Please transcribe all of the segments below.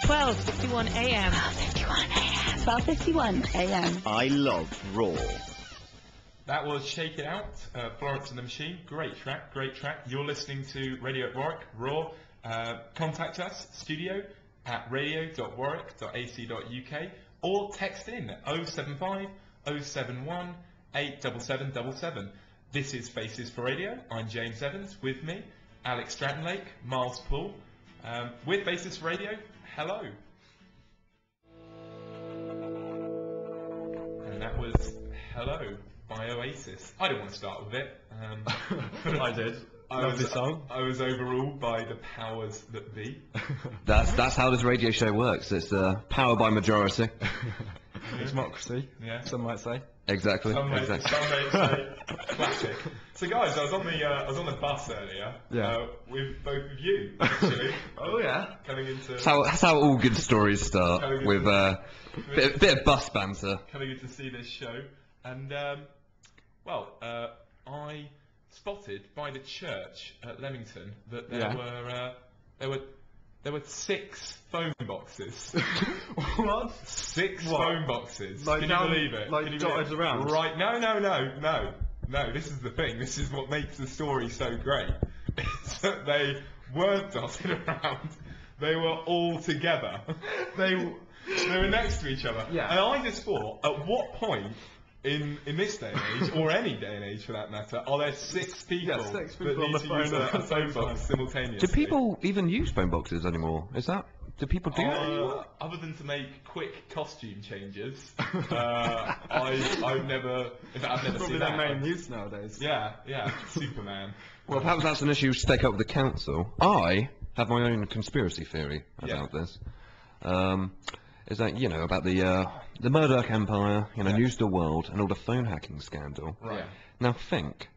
12:51 a.m. 12:51 a.m. 12:51 a.m. I love Raw. That was Shake It Out, Florence and the Machine. Great track, great track. You're listening to Radio at Warwick, Raw. Contact us, studio at radio.warwick.ac.uk, or text in 075 071 87777. This is Faces for Radio. I'm James Evans. With me, Alex Stratton-Lake, Miles Poole. With Faces for Radio, hello. And that was Hello by Oasis. I didn't want to start with it. I did. Lovely song. I was overruled by the powers that be. That's how this radio show works. It's power by majority. Democracy. Yeah. Some might say. Exactly. Some may exactly. say classic. So guys, I was on the bus earlier. Yeah. With both of you actually. Oh yeah. Coming into. That's how all good stories start, with bit of bus banter. Coming in to see this show, and I spotted by the church at Leamington that there were 6 phone boxes. What? 6 What? phone boxes. Like Can down, you believe it? like Can you dotted believe it? around? Right? No. This is the thing. This is what makes the story so great. It's that they weren't dotted around. They were all together. They were next to each other. Yeah. And I just thought, at what point in this day and age, or any day and age for that matter, are there 6 people, Yeah, 6 people that on need the to phone use at a the same phone box time? simultaneously? Do people even use phone boxes anymore? Do people do that anymore? Other than to make quick costume changes, I've never Probably seen their that. main use nowadays. Yeah, Superman. Well, perhaps that's an issue to take up with the council. I have my own conspiracy theory about this. Is that, about the Murdoch Empire, news the world, and all the phone hacking scandal. Right. Now think,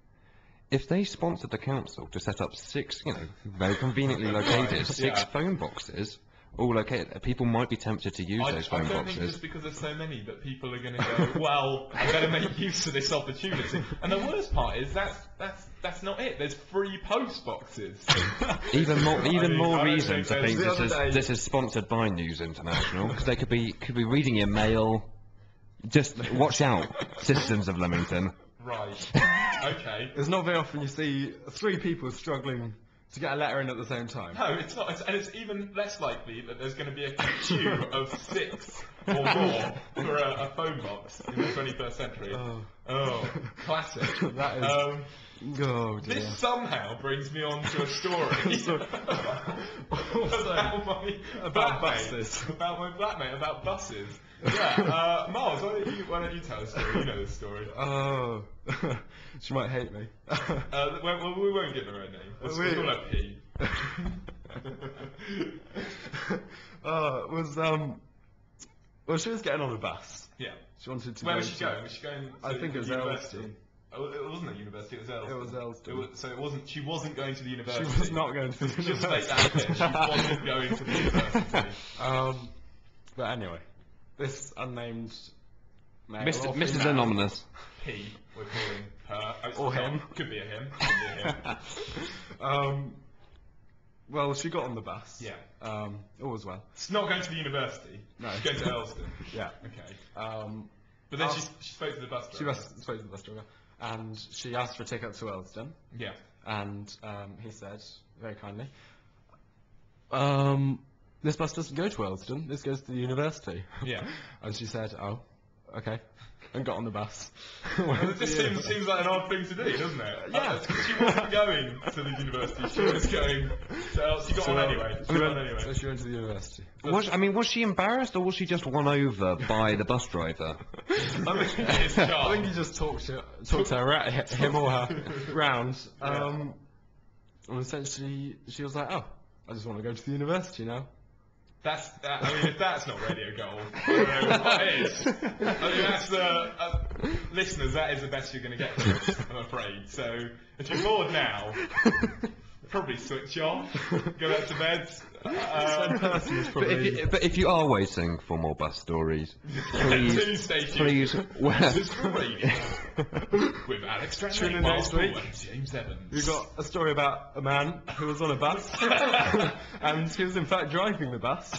if they sponsored the council to set up 6, very conveniently located 6 phone boxes, all located, people might be tempted to use those phone I don't boxes. think just because there's so many that people are going to go, well, I better make use of this opportunity. And the worst part is that's not it. There's free post boxes. Even more I reason to think The other day- this is sponsored by News International, because they could be reading your mail. Just watch out, citizens of Leamington. Right. Okay. It's not very often you see 3 people struggling to get a letter in at the same time. No, it's not. And it's even less likely that there's going to be a queue of 6 or more for a phone box in the 21st century. Oh, classic. That is. Oh dear. This somehow brings me on to a story About buses. About my flatmate, about buses. Yeah, Miles, why don't you tell a story? You know this story. Oh, she might hate me. Well, we won't give her a name. We'll call her P. Well, she was getting on a bus. Yeah. She wanted to. Where go was she to- going? Was she going to I think it was university? Elston. Oh, it wasn't at university. It was Elston. It was Elston. So it wasn't. She wasn't going to the She university. was not going to the Just make university. that clear. She wasn't going to the university. But anyway, this unnamed male Mr. or Mrs. female- Anonymous. P. We're calling her. Oh, it's Or not. him. Could be a him. Could be a him. Well, she got on the bus. Yeah. All was well. It's not going to the university. No. She's going to Elston. Yeah. Okay. But But then she spoke to the bus driver. spoke to the bus driver, and she asked for a ticket to Elston, Yeah. and he said very kindly, "This bus doesn't go to Elston. This goes to the university." Yeah. And she said, "Oh, okay," and got on the bus. Well, it just seems like an odd thing to do, doesn't it? Yeah. She wasn't going to the university. She was going to Elston. She got on anyway. She got on anyway. So she went to the university. Was she embarrassed, or was she just won over by the bus driver? I think it's I charm. think he just talked her him or her round. And essentially, she was like, "Oh, I just want to go to the university now." I mean, if that's not radio gold, I don't know what is. I mean, that's listeners, that is the best you're going to get from us, I'm afraid. So, if you're bored now, probably switch off, go back to bed. But if you are waiting for more bus stories, please, Stay tuned. please, This is for radio. With Alex Tune Stratton-Lake, in Miles next week. Paul and James Evans. We've got a story about a man who was on a bus, and he was in fact driving the bus.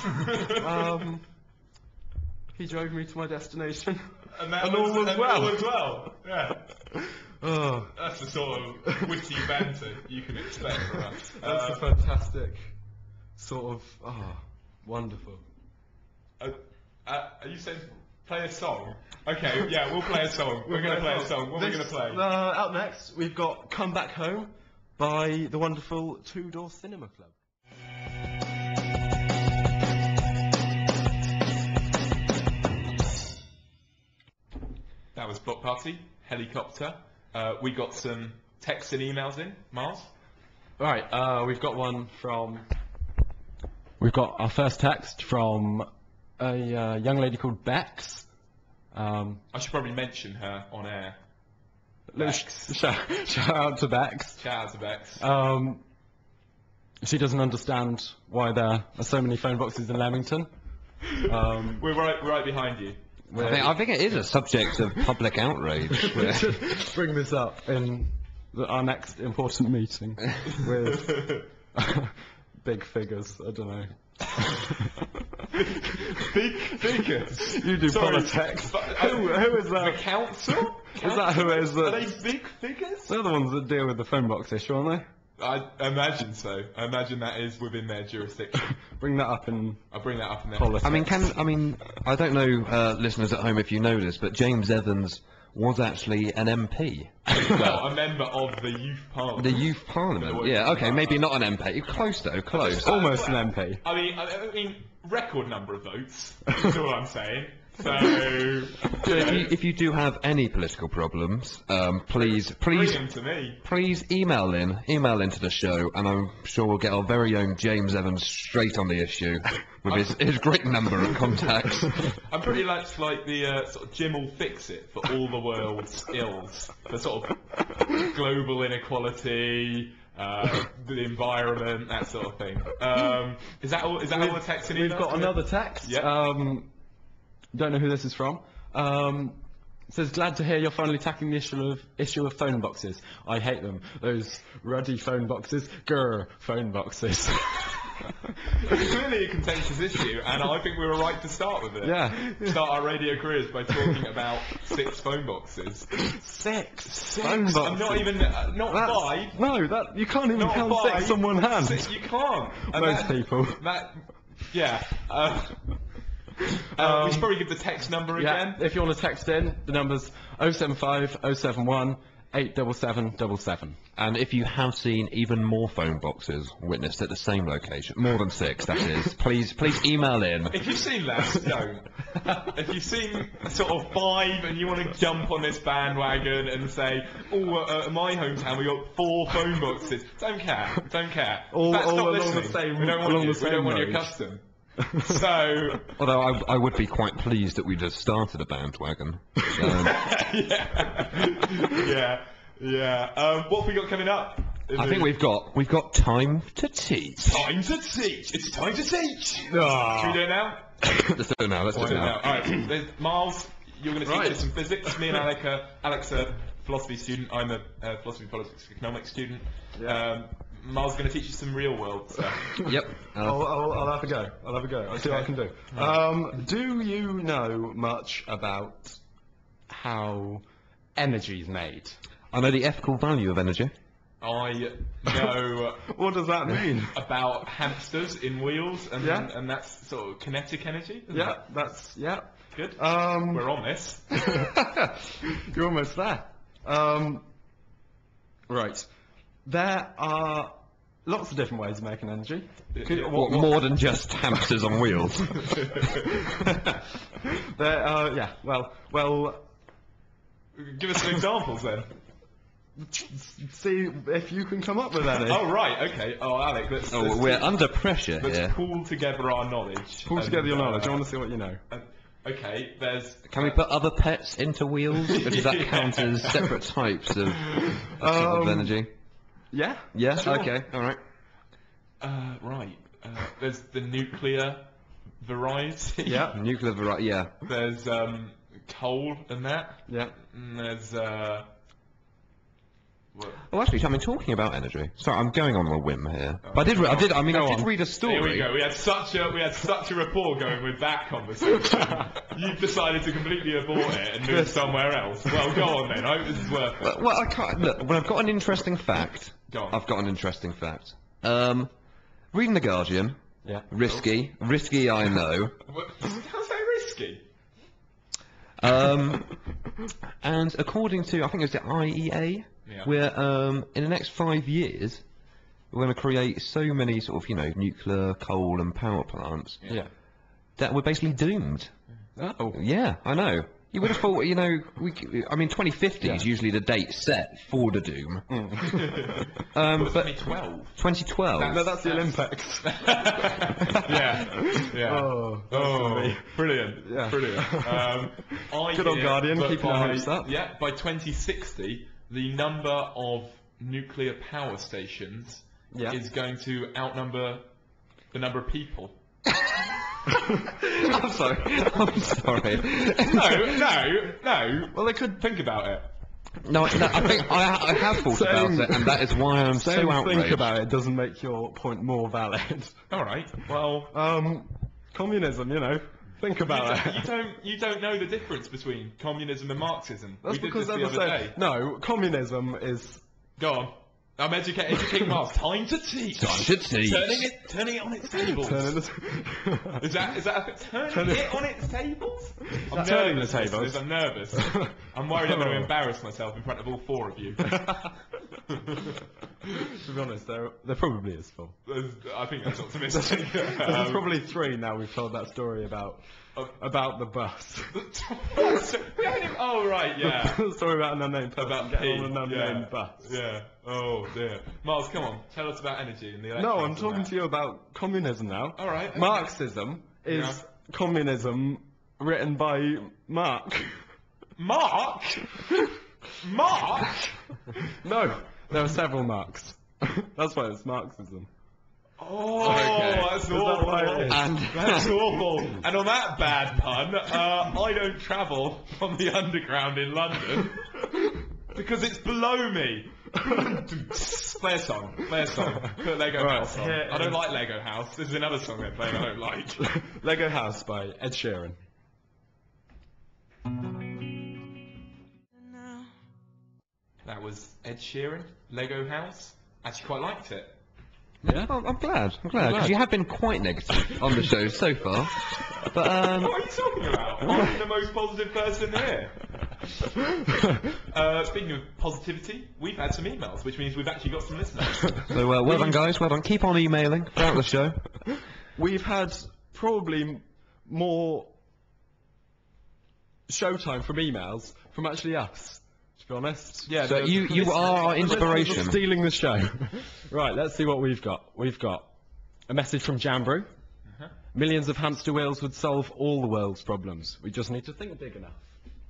He drove me to my destination, and all was well. all was well. Yeah. Oh, That's the sort of witty banter you can expect from us. that's a fantastic sort of, wonderful. Are you saying play a song? Okay, yeah, we'll play a song. We're going to play a song. What are we going to play? Out next, we've got Come Back Home by the wonderful Two Door Cinema Club. That was Block Party, Helicopter. We got some texts and emails in. Miles? Right, we've got one from... We've got our first text from a young lady called Bex. I should probably mention her on air. Bex. Shout out to Bex. Shout out to Bex. She doesn't understand why there are so many phone boxes in Leamington. We're right behind you. I think it is a subject of public outrage. We should bring this up in our next important meeting with big figures. I don't know. Big figures? You do Sorry, politics. but, Who is that? The council? Is that who is Are that? they big figures? They're the ones that deal with the phone box issue, aren't I imagine so. I imagine that is within their jurisdiction. they? Bring that up in I'll bring that up in their politics. I don't know, listeners at home, if you know this, but James Evans was actually an MP. Well, a member of the youth parliament. The youth parliament. Yeah, okay, maybe not an MP. Close though, close. Almost an MP. I mean, record number of votes. Is all I'm saying. So If you do have any political problems, please bring them to me. please email into the show, and I'm sure we'll get our very own James Evans straight on the issue with his great number of contacts. I'm pretty much like the sort of Jim will fix it for all the world's ills, the sort of global inequality, the environment, that sort of thing. Is that all? Is that all the text in We've emails? got another text. Yeah. Don't know who this is from. It says, glad to hear you're finally tackling the issue of phone boxes. I hate them. Those ruddy phone boxes. Grr, phone boxes. It's clearly a contentious issue, and I think we were right to start with it. Yeah. Start our radio careers by talking about 6 phone boxes. Six. Phone boxes. I'm not even, not That's- 5. No, you can't even Not count 5. 6 on one hand. 6, you can't. And Most people. Yeah. We should probably give the text number Yeah, again. if you want to text in, the number's 075 071 87777. And if you have seen even more phone boxes witnessed at the same location, more than 6, that is, please email in. If you've seen less, don't. If you've seen sort of 5 and you want to jump on this bandwagon and say, at my hometown we got 4 phone boxes, don't care. All Stop along listening. the same- We don't want along you. the We don't same want your road. custom. So, Although I would be quite pleased that we just started a bandwagon. yeah. What have we got coming up? I think we've got time to teach. Time to teach. It's time to teach. Should we do it now? Let's do it now. Let's do it now. All right. There's Miles, you're going to teach us some physics. Me and Alex are a philosophy student. I'm a philosophy, politics, economics student. Miles is going to teach you some real world stuff. Yep. I'll have a go. I'll see what I can do. Do you know much about how energy is made? I know the ethical value of energy. I know What does that mean? about hamsters in wheels, and Yeah. and that's sort of kinetic energy. Isn't Yeah, it? that's, yeah. Good. Um, We're on this. You're almost there. Right. There are lots of different ways of making energy. What, more than just hamsters on wheels? There are, yeah, well, Give us some examples then. see if you can come up with any. Oh right, okay. Oh Alec, let's We're under pressure let's here. pool together our knowledge. Pull and, together your knowledge. I want to see what you know. Okay, there's. Can we put other pets into wheels? Or does that count as separate types of energy? Yeah? Yeah. Sure. Okay. All right. Right. There's the nuclear variety. Yeah. Nuclear variety. Yeah. There's coal and that. Yeah. And there's Oh, actually, I mean, talking about energy. Sorry, I'm going on a whim here. But I did read a story. Here we go. We had such a rapport going with that conversation. You've decided to completely abort it and move somewhere else. Well, go on then. I hope this is worth it. Well, I can't. Look, when I've got an interesting fact, Go on. I've got an interesting fact. Reading the Guardian. Yeah. Risky, I know. How's that risky? And according to, I think it was the IEA, Yeah. we're in the next 5 years, we're going to create so many sort of, nuclear, coal, and power plants Yeah. that we're basically doomed. Oh. Yeah, I know. You would have thought, 2050 is Yeah. usually the date set for the doom. But But 2012. 2012. No, that's the Olympics. Yeah. Oh, that's Oh, gonna be- brilliant. Yeah. Brilliant. I Good old hear Guardian, that keeping our by- hopes up. Yeah, by 2060, the number of nuclear power stations Yeah. is going to outnumber the number of people. I'm sorry. No. Well, they could think about it. No, I think I have thought about it, and that is why I'm so Saying outraged. think about it doesn't make your point more valid. All right. Well, Communism, think about it. you don't know the difference between communism and Marxism. That's we did because this the they're the other same. day. No, communism is. Go on. I'm educating Miles. Time to teach. Turning it on its tables. Is that a thing? Turning it on its tables? I'm turning nervous, the tables? listeners, I'm nervous. I'm worried I'm going to embarrass myself in front of all four of you. To be honest, there probably is four. I think that's optimistic. There's probably three now. We've told that story about the bus. Oh right, yeah. The story about an unnamed person About getting P, on an unnamed yeah. bus. Yeah. Oh dear. Miles, come on. Tell us about energy and the electrons. No, I'm and talking that. to you about communism now. All right. Okay. Marxism is Yeah. communism written by Mark. Mark? Mark? No, there are several Marks. That's why it's Marxism. Oh, Okay. that's Is that awful. why it is? And That's awful. And on that bad pun, I don't travel on the underground in London because it's below me. Play a song. Put Lego Right, House on. here I don't is- like Lego House. This is another song they're playing I don't like. Lego House by Ed Sheeran. That was Ed Sheeran, Lego House. Actually quite liked it. Yeah? well, I'm glad, because you have been quite negative on the show so far. But What are you talking about? I'm the most positive person here. Speaking of positivity, we've had some emails, which means we've actually got some listeners. so well done, guys. Well done. Keep on emailing throughout the show. We've had probably more showtime from emails from actually us, to be honest. Yeah, So the you listeners- are our The listeners are inspiration. stealing the show. Right, let's see what we've got. We've got a message from Jambrew. Millions of hamster wheels would solve all the world's problems. We just need to think big enough.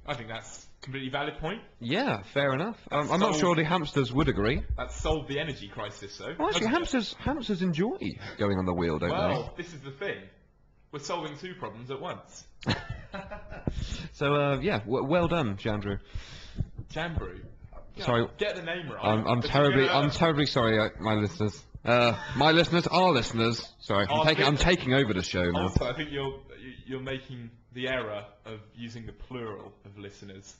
I think that's a completely valid point. Yeah, fair enough. I'm not So- sure the hamsters would agree. That's solved the energy crisis, though. Well, actually, hasn't it? hamsters enjoy going on the wheel, don't Well, this is the thing. We're solving two problems at once. they? So yeah, well done, Jandrew. Jambrew. Sorry. Get the name right. I'm If you're terribly gonna- sorry, my listeners. My listeners, our listeners. Sorry, Our I'm taking over the show now. Also, I think you're making the error of using the plural of listeners.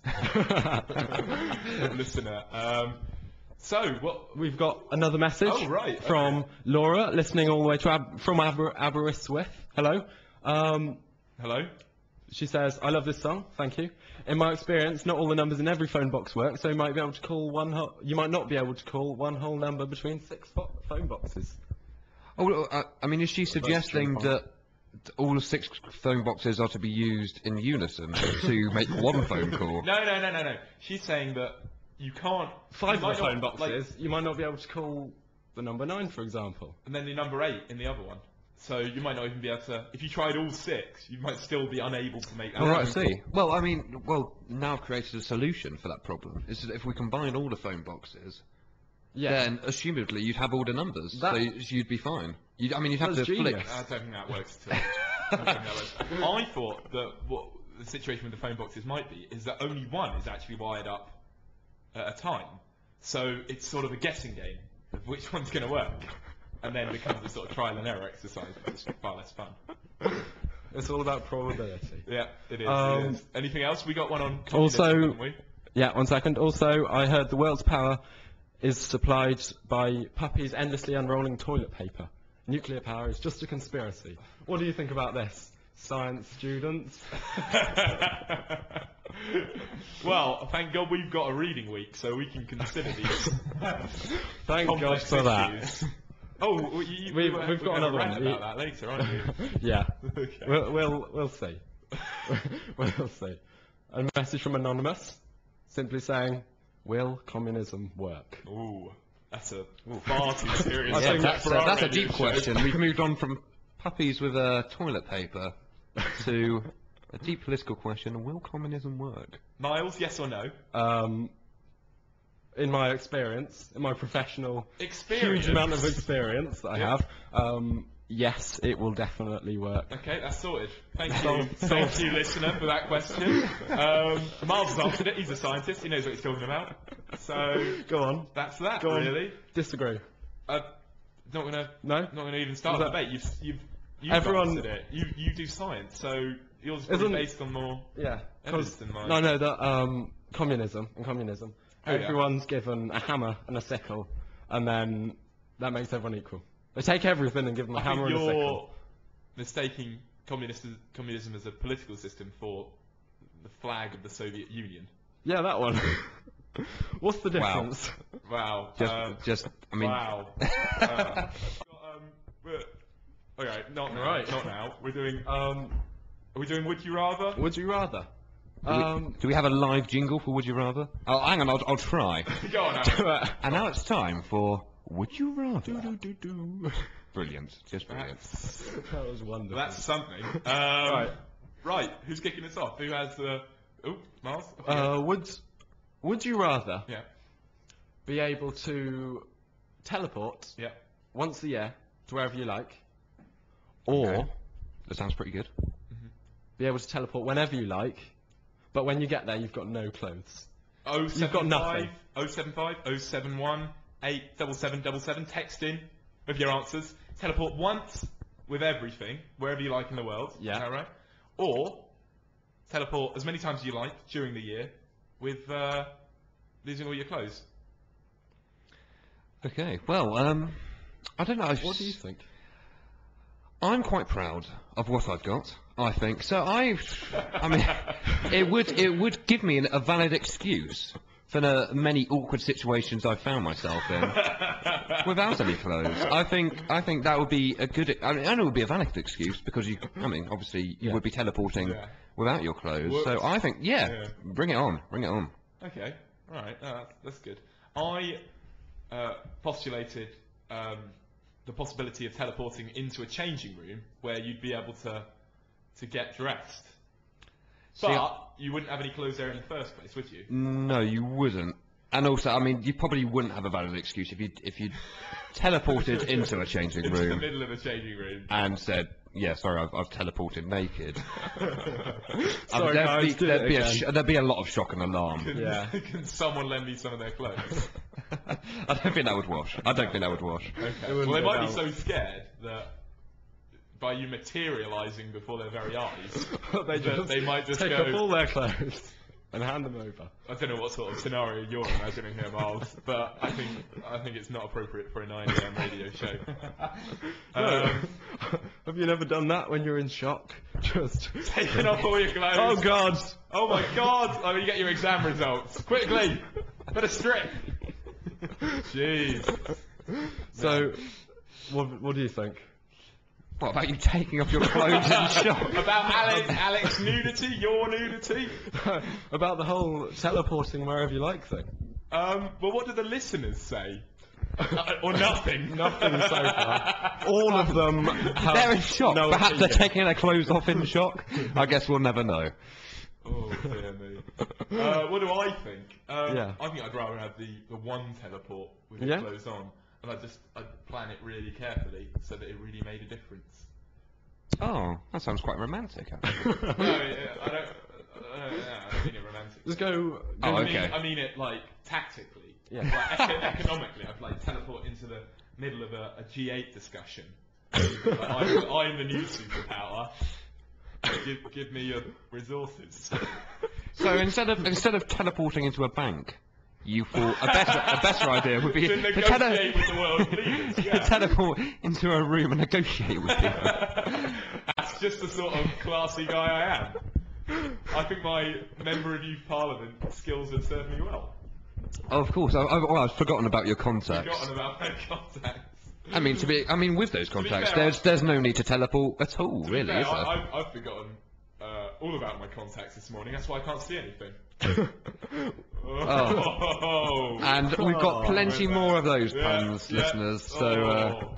Listener. So, what? We've got another message Oh, right, from okay. Laura, listening all the way to from Aberystwyth. Hello. Hello? She says, I love this song, thank you. In my experience, not all the numbers in every phone box work, so you might be able to call you might not be able to call one whole number between 6 phone boxes. Oh, I mean, is she suggesting true. that all the 6 phone boxes are to be used in unison to make one phone call? No. She's saying that you can't. 5 you might of the phone not, boxes, you might not be able to call the number 9, for example. and then the number 8 in the other one. So you might not even be able to. If you tried all 6, you might still be unable to make that. All right, I phone see. Well, I mean, now I've created a solution for that problem. Is that if we combine all the phone boxes, then assumedly you'd have all the numbers, so you'd be fine. You'd have That's to flick. genius. I don't think that works at all. I thought that the situation with the phone boxes might be is that only one is actually wired up at a time. So it's sort of a guessing game of which one's going to work, and then becomes a sort of trial and error exercise, which is far less fun. It's all about probability. Yeah, it is. It is. Anything else? We got one on communism, Also, didn't we? Yeah, 1 second. Also, I heard the world's power is supplied by puppies endlessly unrolling toilet paper. Nuclear power is just a conspiracy. What do you think about this, science students? Well, thank God we've got a reading week, so we can consider these. Thank God complex for that. issues. Oh, We've we're got gonna another rant one. about that later, aren't we? Yeah, Okay. we'll see. We'll see. A message from Anonymous, simply saying, will communism work? Ooh, that's a far too serious. I think subject for our That's a radio deep show. question. We've moved on from puppies with toilet paper to a deep political question: will communism work? Miles, yes or no? In my experience, in my professional Experience. huge amount of experience that I Yeah. have, yes, it will definitely work. Okay, that's sorted. Thank Solved. you, thank you, listener, for that question. Miles has answered it. He's a scientist. He knows what he's talking about. So Go on. that's that, Go on. really. Disagree. Not gonna even start Was the that- debate. You've Everyone- answered it. You do science, so yours is probably Isn't- based on more Yeah. evidence than mine. No, that communism. Oh, yeah. Everyone's given a hammer and a sickle, and then that makes everyone equal. They take everything and give them a I hammer think and a you're sickle. mistaking communism as a political system for the flag of the Soviet Union. Yeah, that one. What's the Wow. difference? Wow. I mean, Wow. Okay, not now. We're doing. Are we doing Would You Rather? Would you rather? do we have a live jingle for Would You Rather? Oh, hang on, I'll try. Go on now. And now it's time for Would You Rather? Brilliant, just brilliant. That was wonderful. That's something. Right. Who's kicking us off? Who has the? Oh, Miles. Would you rather Yeah. be able to teleport Yeah. once a year to wherever you like, or Okay. That sounds pretty good. be able to teleport whenever you like, but when you get there you've got no clothes? You've got nothing. 075 071 87777. Text in with your answers. Teleport once with everything, wherever you like in the world. Yeah. Is that right? Or teleport as many times as you like during the year with losing all your clothes. Okay, well, I don't know. What do you think? I'm quite proud of what I've got, I think. So I mean, it would give me a valid excuse for the many awkward situations I've found myself in without any clothes. I think that would be a good. I mean, and it would be a valid excuse because obviously you would be teleporting Yeah. without your clothes. So Whoops. I think, Yeah. bring it on, bring it on. Okay, all right, that's good. I postulated the possibility of teleporting into a changing room where you'd be able to get dressed, but you wouldn't have any clothes there in the first place, would you? No, you wouldn't. And also, I mean, you probably wouldn't have a valid excuse if you teleported into a changing Into the room middle of a changing room. and said, "Yeah, sorry, I've teleported naked." Sorry, guys, do it again. There'd be a lot of shock and alarm. Yeah. Can someone lend me some of their clothes? I don't think that would wash. Okay. wouldn't Well, they go might be down. so scared that by you materialising before their very eyes, they that they might just take go. up all their clothes and hand them over. I don't know what sort of scenario you're imagining here, Miles, but I think it's not appropriate for a 9 AM radio show. Have you never done that when you're in shock? Just Taking off all your clothes. oh God! Oh my God! I mean, you get your exam results quickly. Put a strip. Jeez. So, what do you think? What about you taking off your clothes in shock? About Alex nudity, your nudity. About the whole teleporting wherever you like thing. Well, what do the listeners say? Or nothing. Nothing so far. All of them have They're in shock. no Perhaps they're opinion. taking their clothes off in shock. I guess we'll never know. Oh dear me. What do I think? Yeah. I think I'd rather have the one teleport with Yeah? it clothes on, and I'd plan it really carefully so that it really made a difference. Oh, that sounds quite romantic. Actually. No, I don't. I mean it romantically. Just go. Oh, I okay. mean it like tactically. Yeah. Like, economically, I'd like teleport into the middle of a G8 discussion. Like, I'm the new superpower. Give me your resources. So instead of teleporting into a bank, you thought a better idea would be To negotiate with the world leaders. to Yeah. teleport into a room and negotiate with people. That's just the sort of classy guy I am. I think my member of youth parliament skills have served me well. Oh, of course. I've forgotten about your contacts. Forgotten about my contacts. I mean, with those contacts, fair, there's no need to teleport at all, To be really, fair, is there? I've forgotten all about my contacts this morning. That's why I can't see anything. Oh. And we've got plenty more of those puns, listeners. So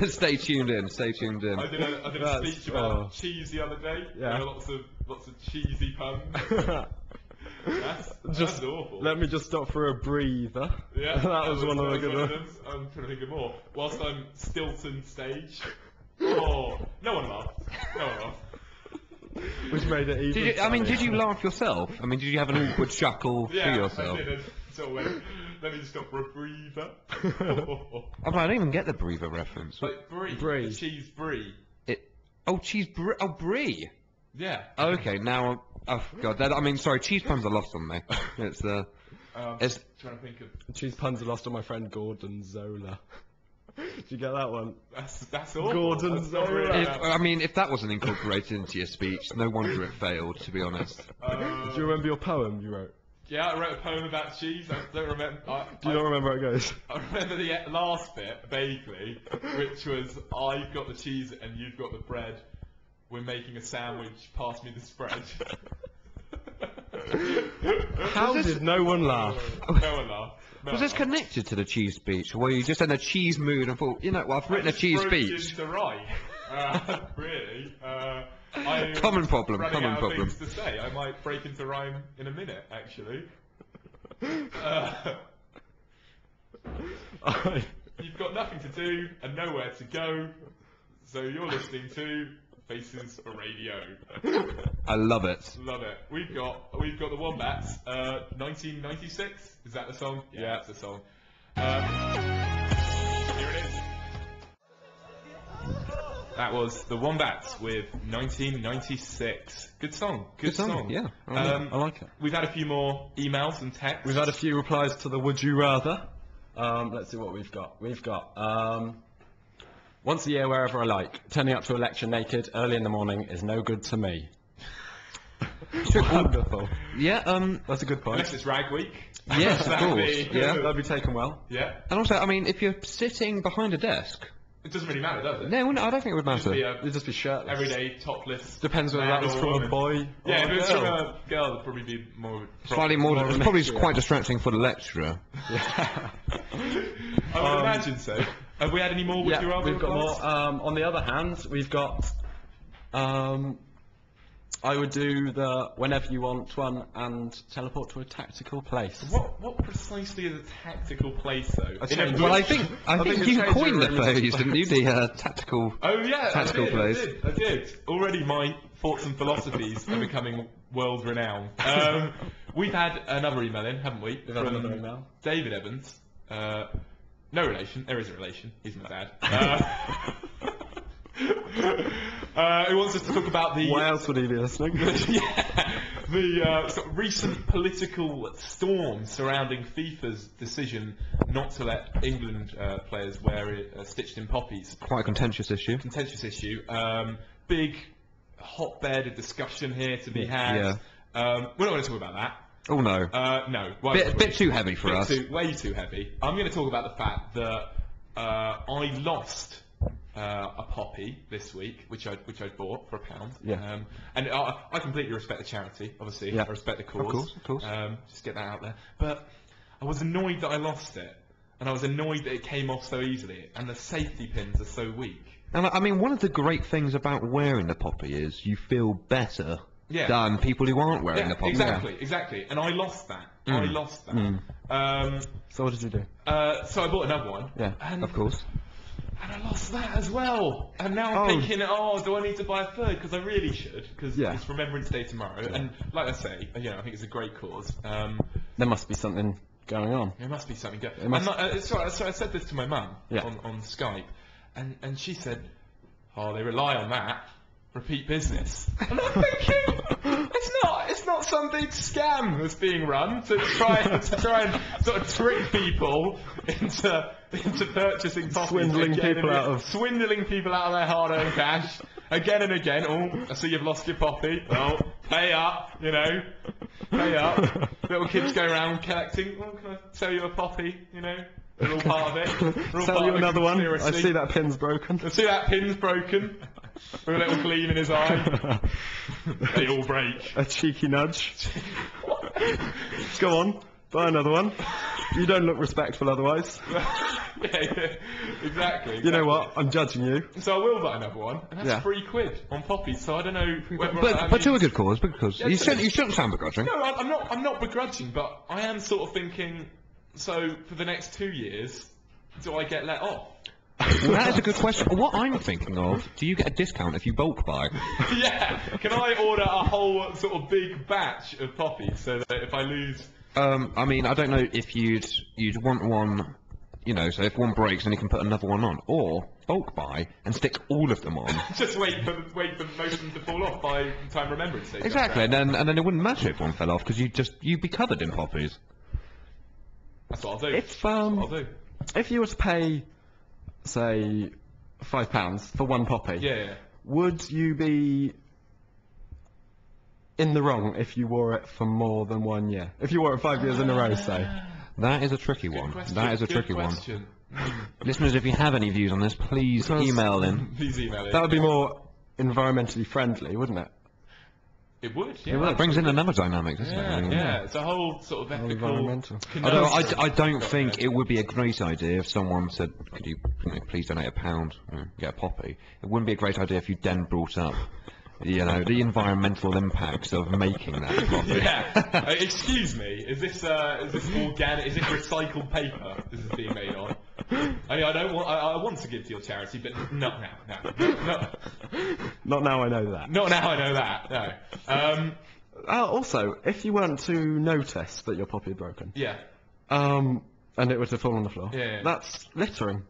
stay tuned in. Stay tuned in. I did a speech about cheese the other day. Yeah. There were lots of cheesy puns. That's awful. Let me just stop for a breather. Yeah, that was one of the good ones. I'm trying to think of more. Whilst I'm Stilton stage. Oh, no one laughed. No one laughed. Which made it even. Did you laugh yourself? I mean, did you have an awkward chuckle for yourself? I did. So let me just stop for a breather. I don't even get the breather reference. Like brie. Brie. Cheese brie. Brie. Yeah. Okay, now, oh god, sorry, cheese puns are lost on me. It's Trying to think of. Cheese puns are lost on my friend Gordon Zola. Did you get that one? That's awful. Gordon That's not Zola. really if that wasn't incorporated into your speech, no wonder it failed, to be honest. Do you remember your poem you wrote? Yeah, I wrote a poem about cheese. I don't remember. Do you not remember how it goes? I remember the last bit vaguely, which was I've got the cheese and you've got the bread. We're making a sandwich. Pass me the spread. How did no one laugh? No one laughed. No Was one this laughed. connected to the cheese speech, or were you just in a cheese mood and thought, I've written a cheese speech? Into rhyme. Really. Common problem, running common out problem. Of things to say. I might break into rhyme in a minute, actually. You've got nothing to do and nowhere to go, so you're listening to Faces for Radio. I love it. Love it. We've got the Wombats. 1996. Is that the song? Yeah, that's the song. Here it is. That was the Wombats with 1996. Good song. Good song. Yeah, I like it. We've had a few more emails and texts. We've had a few replies to the Would You Rather. Let's see what we've got. We've got once a year, wherever I like. Turning up to a lecture naked early in the morning is no good to me. Wonderful. Yeah, That's a good point. Unless it's Rag Week. yes, of That'd course. be- Yeah. That'd be taken well. Yeah. And also, I mean, if you're sitting behind a desk, It doesn't really matter, does it? no, I don't think it would Just be matter. You'd just be shirtless. everyday topless. Depends whether man that was or from a woman. boy Yeah, or if a it's from girl. a girl, it'd probably be more. Slightly more, More it's of a probably mixture. quite distracting for the lecturer. I would imagine so. Have we had any more? Would you Yeah, rather we've got more. replies? On the other hand, we've got. I would do the whenever you want one and teleport to a tactical place. What precisely is a tactical place, though? A In a change- bush? Well, I think think you it's coined the changing phrase, didn't you? The tactical. Oh yeah, Tactical place. I did. Already, my thoughts and philosophies are becoming world renowned. We've had another email in, haven't we? We've had From another email. David Evans. No relation. There is a relation. He's my dad. Who wants us to talk about the Why else would he be listening? the sort of recent political storm surrounding FIFA's decision not to let England players wear it stitched in poppies. Quite a contentious issue. Contentious issue. Big hotbed of discussion here to be had. Yeah. We're not going to talk about that. Oh no. No. Why would we? Bit too heavy for us. Way too heavy. I'm going to talk about the fact that I lost a poppy this week, which I bought for £1. Yeah. And I completely respect the charity, obviously. Yeah. I respect the cause. Of course. Just get that out there. But I was annoyed that I lost it, and I was annoyed that it came off so easily, and the safety pins are so weak. And I mean, one of the great things about wearing the poppy is you feel better Yeah. than people who aren't wearing the poppy. Exactly. And I lost that. I lost that. So what did you do? So I bought another one. Yeah, And Of course. And I lost that as well. And now I'm thinking, do I need to buy a third? Because I really should, because it's Remembrance Day tomorrow. Yeah. And like I say, I think it's a great cause. There must be something going on. There must be something going on. So I said this to my mum on Skype, and she said, they rely on that. Repeat business. And I'm thinking, it's not some big scam that's being run to try and sort of trick people into purchasing poppies. Swindling people out of their hard-earned cash again and again. I see you've lost your poppy. Well, pay up, pay up. Little kids go around collecting. Can I sell you a poppy? They're all part of it. Sell you another one. I see that pin's broken. With a little gleam in his eye. They all break. A cheeky nudge. Go on, buy another one. You don't look respectful otherwise. yeah, exactly. You know what? I'm judging you. So I will buy another one, and that's £3 on poppies. So I don't know whether. But to a good cause, because you shouldn't sound begrudging. No, I'm not begrudging, but I am sort of thinking. So for the next 2 years, do I get let off? Well, that is a good question. What I'm thinking of, do you get a discount if you bulk buy? Yeah. Can I order a whole sort of big batch of poppies so that if I lose? I mean, I don't know if you'd want one, so if one breaks then you can put another one on, or bulk buy and stick all of them on. Just wait for most of them to fall off by the time Remembrance Day. Exactly, and then it wouldn't matter if one fell off because you'd be covered in poppies. That's what I'll do. If you were to pay, say, £5 for one poppy, would you be in the wrong if you wore it for more than 1 year? If you wore it 5 years in a row, say? That is a tricky one. That is a tricky one. Listeners, if you have any views on this, please email in. Please email in. That would be more environmentally friendly, wouldn't it? It would, yeah. It brings in another dynamic, doesn't it? Yeah, it's a whole sort of ethical... environmental. Although I don't think it would be a great idea if someone said, could you please donate £1, get a poppy. It wouldn't be a great idea if you then brought up, the environmental impacts of making that poppy. Yeah. Excuse me, is this organic, is it recycled paper this is being made on? I mean, I want to give to your charity, but not now. No. Not now I know that. Not now I know that, no. Also, if you weren't to notice that your poppy had broken, and it were to fall on the floor, that's littering.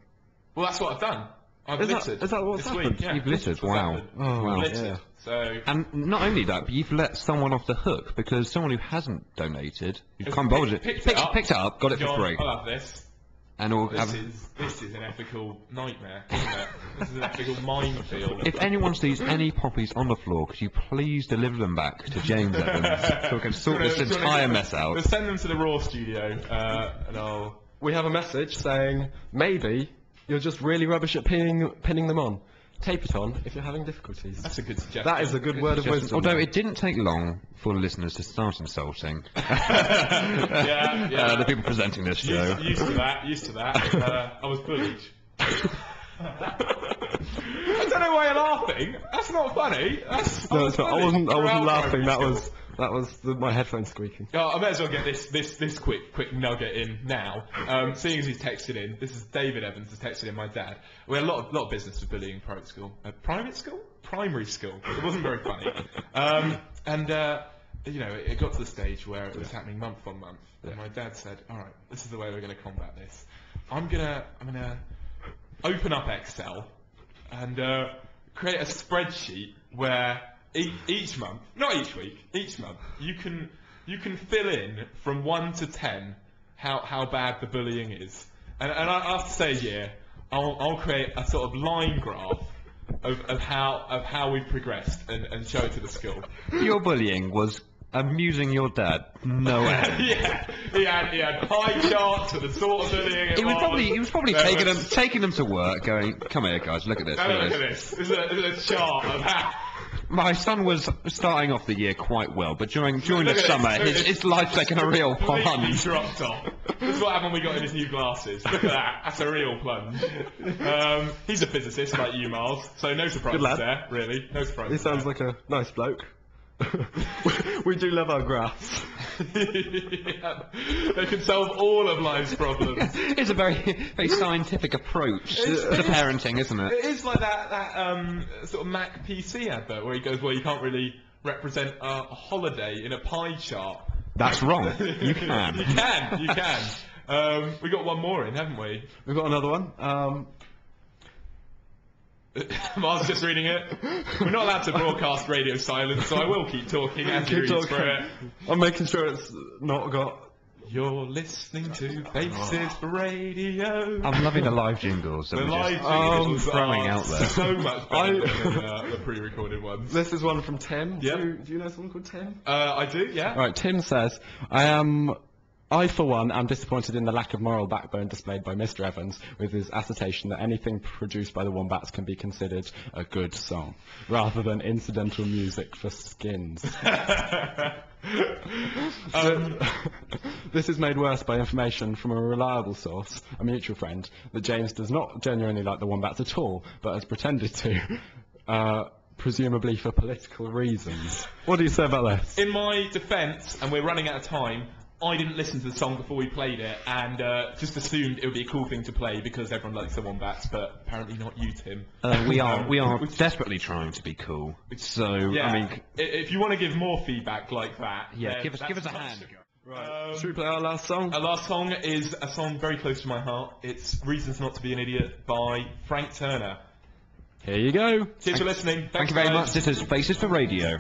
Well, that's what I've done. I've littered. Is that what's happened? Yeah. You've littered, wow. Wow. Littered. So. And not only that, but you've let someone off the hook, because someone who hasn't donated, who can't bother it, picked it up, got it for free. I'll have this. And This is an ethical nightmare, isn't it? This is an ethical minefield. If anyone sees any poppies on the floor, could you please deliver them back to James Evans so we can sort this entire mess out? We'll send them to the Raw studio, and I'll... We have a message saying, maybe you're just really rubbish at pinning them on. Tape it on if you're having difficulties. That's a good suggestion. That is a good word of wisdom. Although it didn't take long for the listeners to start insulting. Yeah. The people presenting this show. Used to that. I was bullied. I don't know why you're laughing. That's not funny. No, it's not. I wasn't laughing. That was my headphones squeaking. Oh, I may as well get this quick nugget in now. Seeing as he's texted in, this is David Evans has texted in, my dad. We had a lot of business with bullying in private school. Primary school. It wasn't very funny. It got to the stage where it was happening month on month. And my dad said, "All right, this is the way we're going to combat this. I'm gonna open up Excel and create a spreadsheet where." Each month, not each week, each month, you can fill in from 1 to 10 how bad the bullying is, and after say a year, I'll create a sort of line graph of how we've progressed and show it to the school. Your bullying was amusing your dad, no end. Yeah, he had pie charts for the sort of bullying. He was probably taking them to work, going, "Come here, guys, look at this. Look at this. This is a chart of how." My son was starting off the year quite well, but during the summer, his life's taken a real plunge. Dropped off. This is what happened when we got in his new glasses. Look at that. That's a real plunge. He's a physicist like you, Miles, so no surprises there, really. No surprises. He sounds like a nice bloke. We do love our graphs. Yeah, they can solve all of life's problems. It's a very scientific approach to parenting, isn't it? It is like that sort of Mac PC advert where he goes, well, you can't really represent a holiday in a pie chart. That's wrong. You can. You can. We got one more in, haven't we? We've got another one. Mark's just reading it. We're not allowed to broadcast radio silence, so I will keep talking as he reads through it. I'm making sure it's not got... You're listening to Faces for Radio. I'm loving the live jingles that The we're live just jingles throwing are out there. so much better than the pre-recorded ones. This is one from Tim. Yeah. Do you know someone called Tim? I do, yeah. Right, Tim says, I, for one, am disappointed in the lack of moral backbone displayed by Mr. Evans with his assertion that anything produced by the Wombats can be considered a good song, rather than incidental music for skins. This is made worse by information from a reliable source, a mutual friend, that James does not genuinely like the Wombats at all, but has pretended to. Presumably for political reasons. What do you say about this? In my defence, and we're running out of time, I didn't listen to the song before we played it, and just assumed it would be a cool thing to play because everyone likes the Wombats, but apparently not you, Tim. We are desperately trying to be cool. So Yeah, I mean, if you want to give more feedback like that, yeah, then give us a that's hand. Right. Should we play our last song? Our last song is a song very close to my heart. It's "Reasons Not to Be an Idiot" by Frank Turner. Here you go. Cheers for listening. Thank you very much. This is Faces for Radio.